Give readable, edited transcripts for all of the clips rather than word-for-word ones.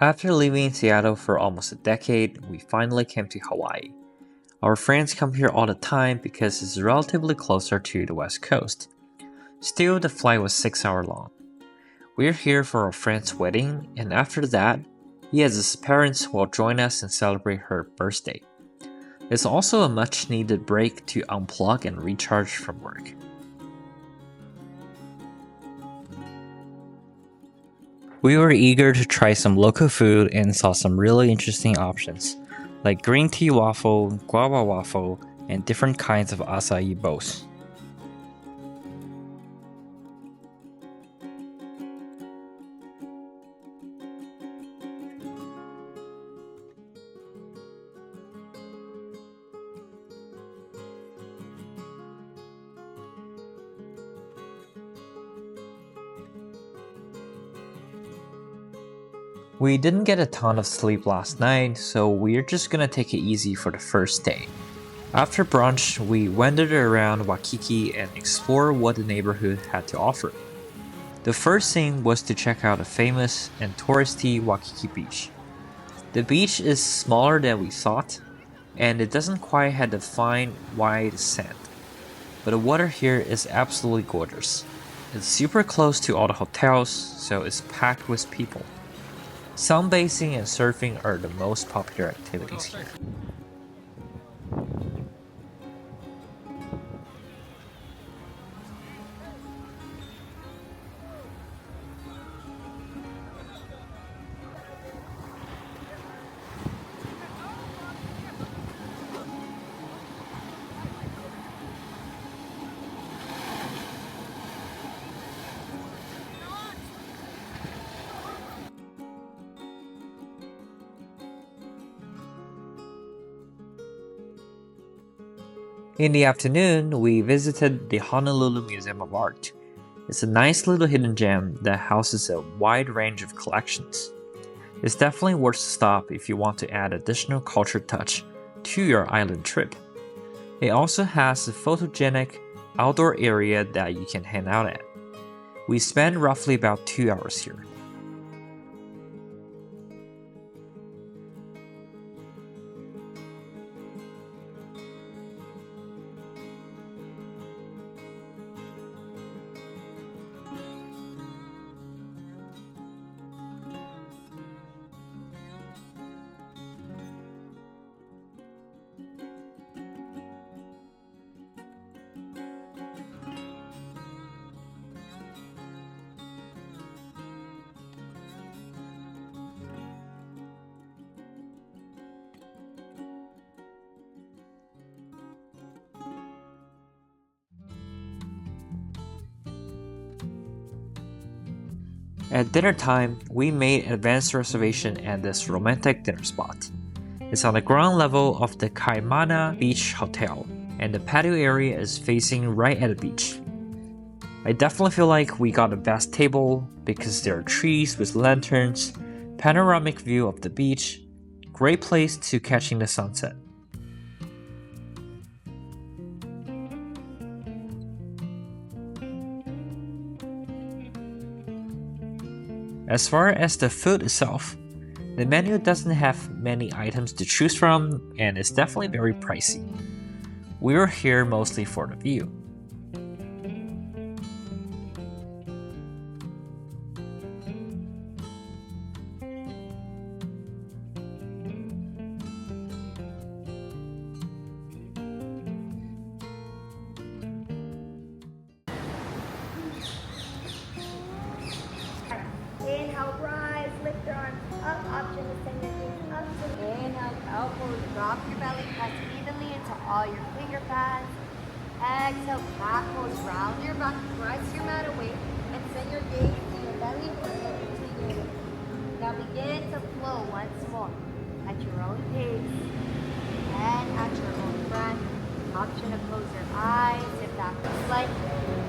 After living in Seattle for almost a decade, we finally came to Hawaii. Our friends come here all the time because it's relatively closer to the West Coast. Still, the flight was 6 hours long. We're here for our friend's wedding, and after that, he and his parents will join us and celebrate her birthday. It's also a much needed break to unplug and recharge from work. We were eager to try some local food and saw some really interesting options, like green tea waffle, guava waffle, and different kinds of acai bowls. We didn't get a ton of sleep last night, so we're just gonna take it easy for the first day. After brunch, we wandered around Waikiki and explored what the neighborhood had to offer. The first thing was to check out the famous and touristy Waikiki beach. The beach is smaller than we thought, and it doesn't quite have the fine, wide sand. But the water here is absolutely gorgeous. It's super close to all the hotels, so it's packed with people. Sunbathing and surfing are the most popular activities here. In the afternoon, we visited the Honolulu Museum of Art. It's a nice little hidden gem that houses a wide range of collections. It's definitely worth a stop if you want to add additional culture touch to your island trip. It also has a photogenic outdoor area that you can hang out at. We spent roughly about 2 hours here. At dinner time, we made an advanced reservation at this romantic dinner spot. It's on the ground level of the Kaimana Beach Hotel, and the patio area is facing right at the beach. I definitely feel like we got the best table because there are trees with lanterns, panoramic view of the beach, great place to catching the sunset. As far as the food itself, the menu doesn't have many items to choose from and is definitely very pricey. We were here mostly for the view. Inhale, rise, lift your arms up, option to send your gaze up to inhale, elbows, drop your belly, press evenly into all your finger pads. Exhale, cat pose, round your back, press your mat away, and send your gaze to your belly to your. Now begin to flow once more at your own pace and at your own breath. Option to close your eyes if that feels like.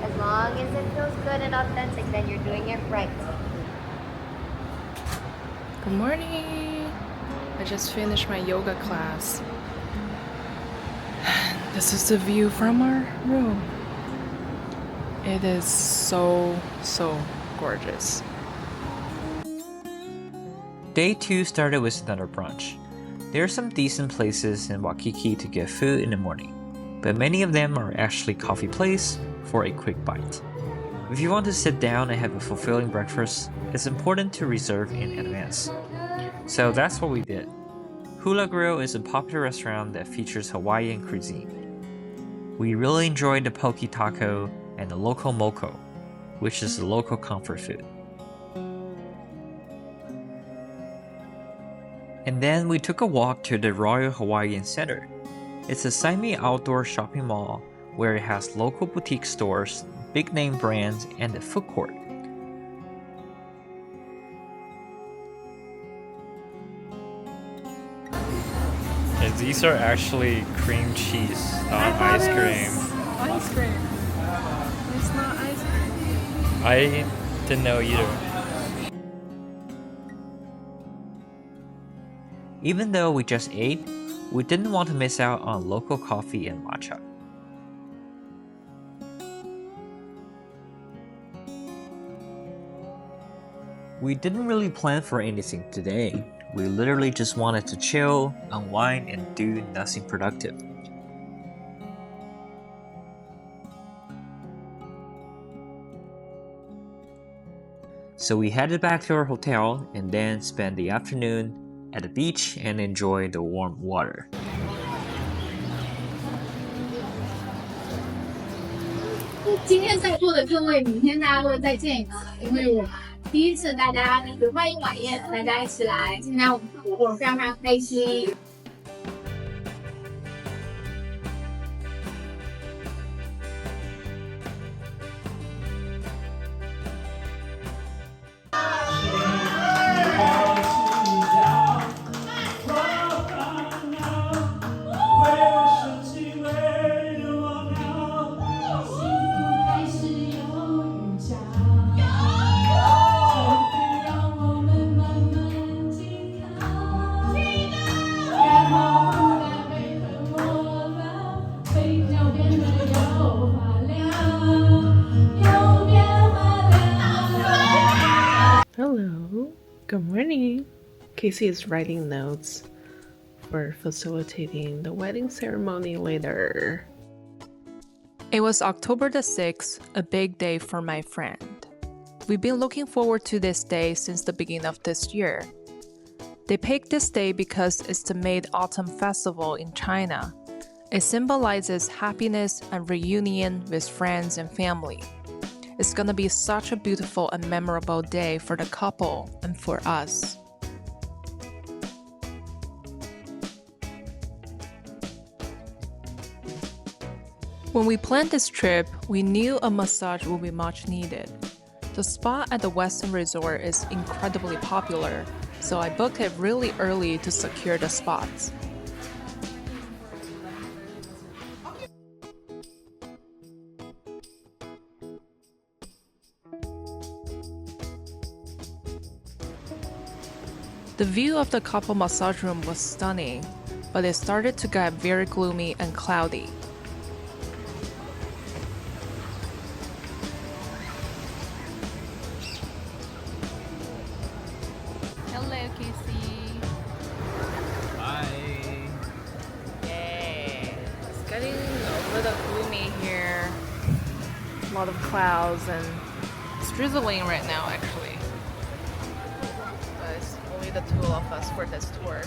As long as it feels good and authentic, then you're doing it right. Good morning! I just finished my yoga class. This is the view from our room. It is so gorgeous. Day 2 started with another brunch. There are some decent places in Waikiki to get food in the morning, but many of them are actually coffee places for a quick bite. If you want to sit down and have a fulfilling breakfast, it's important to reserve in advance. So that's what we did. Hula Grill is a popular restaurant that features Hawaiian cuisine. We really enjoyed the poke taco and the local moko, which is the local comfort food. And then we took a walk to the Royal Hawaiian Center. It's a semi-outdoor shopping mall where it has local boutique stores, big name brands, and a food court. And these are actually cream cheese, not ice cream. Ice cream. It's not ice cream. I didn't know either. Even though we just ate, we didn't want to miss out on local coffee and matcha. We didn't really plan for anything today. We literally just wanted to chill, unwind, and do nothing productive. So we headed back to our hotel and then spent the afternoon at the beach and enjoy the warm water. 今天在座的各位，明天大家会再见一次，因为我第一次大家欢迎晚宴，大家一起来参加我们的活动，非常非常开心。Hello, good morning. Casey is writing notes for facilitating the wedding ceremony later. It was October the 6th, a big day for my friend. We've been looking forward to this day since the beginning of this year. They picked this day because it's the Mid-Autumn Festival in China. It symbolizes happiness and reunion with friends and family. It's gonna be such a beautiful and memorable day for the couple and for us. When we planned this trip, we knew a massage would be much needed. The spa at the Western Resort is incredibly popular, so I booked it really early to secure the spots. The view of the couple massage room was stunning, but it started to get very gloomy and cloudy. Hello, Casey. Hi. Yay. It's getting a little gloomy here. A lot of clouds and it's drizzling right now, actually. But it's only the two of us for this tour.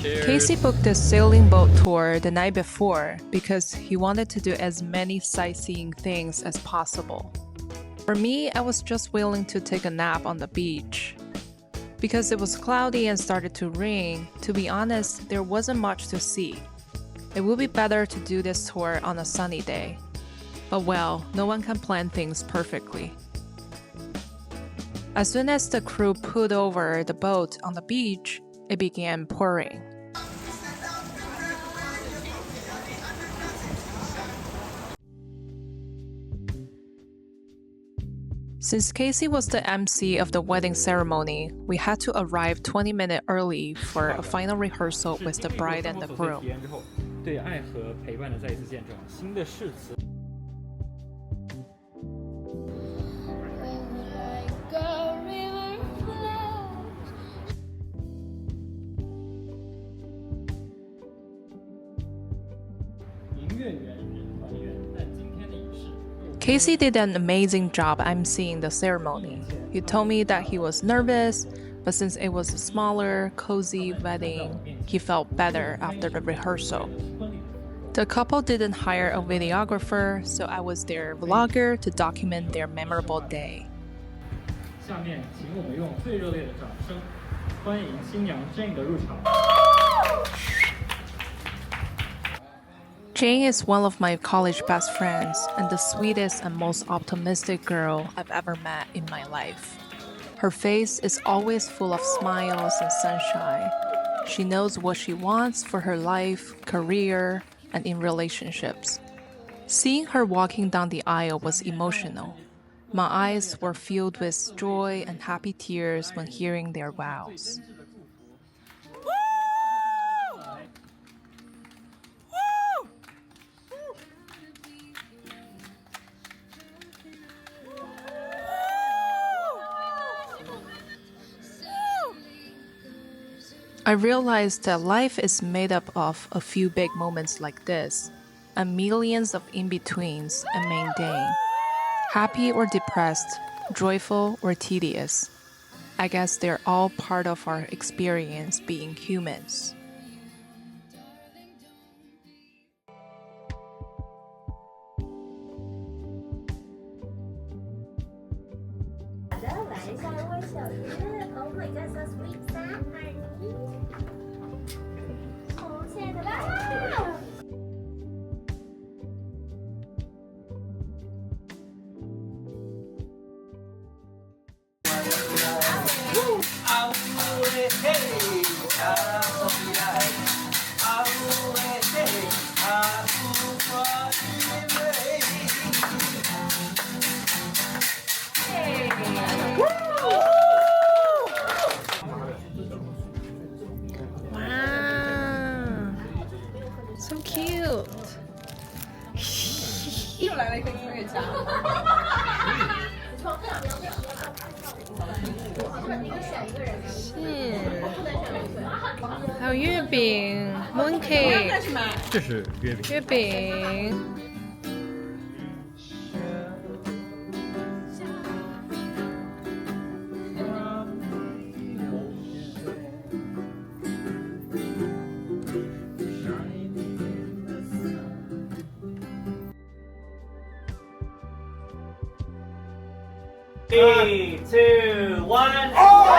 Cheers. Casey booked the sailing boat tour the night before because he wanted to do as many sightseeing things as possible. For me, I was just willing to take a nap on the beach. Because it was cloudy and started to rain, to be honest, there wasn't much to see. It would be better to do this tour on a sunny day. But well, no one can plan things perfectly. As soon as the crew pulled over the boat on the beach, it began pouring. Since Casey was the MC of the wedding ceremony, we had to arrive 20 minutes early for a final rehearsal with the bride and the groom. 对爱和陪伴的再一次见证，新的誓词。Casey did an amazing job emceeing the ceremony. He told me that he was nervous, but since it was a smaller, cozy wedding, he felt better after the rehearsal. The couple didn't hire a videographer, so I was their vlogger to document their memorable day. 下面，请我们用最热烈的掌声，欢迎新娘 Jane 的入场。Jane is one of my college best friends and the sweetest and most optimistic girl I've ever met in my life. Her face is always full of smiles and sunshine. She knows what she wants for her life, career, and in relationships. Seeing her walking down the aisle was emotional. My eyes were filled with joy and happy tears when hearing their vows. I realized that life is made up of a few big moments like this, and millions of in-betweens and mundane. Happy or depressed, joyful or tedious. I guess they're all part of our experience being humans. Oh my god, so sweet, sad, honey. Oh, 亲爱的啦。Wow, so cute. 又来了一个音乐家。是，还有月饼 mooncake， 这是月饼。月饼。3, 2, 1. Holy!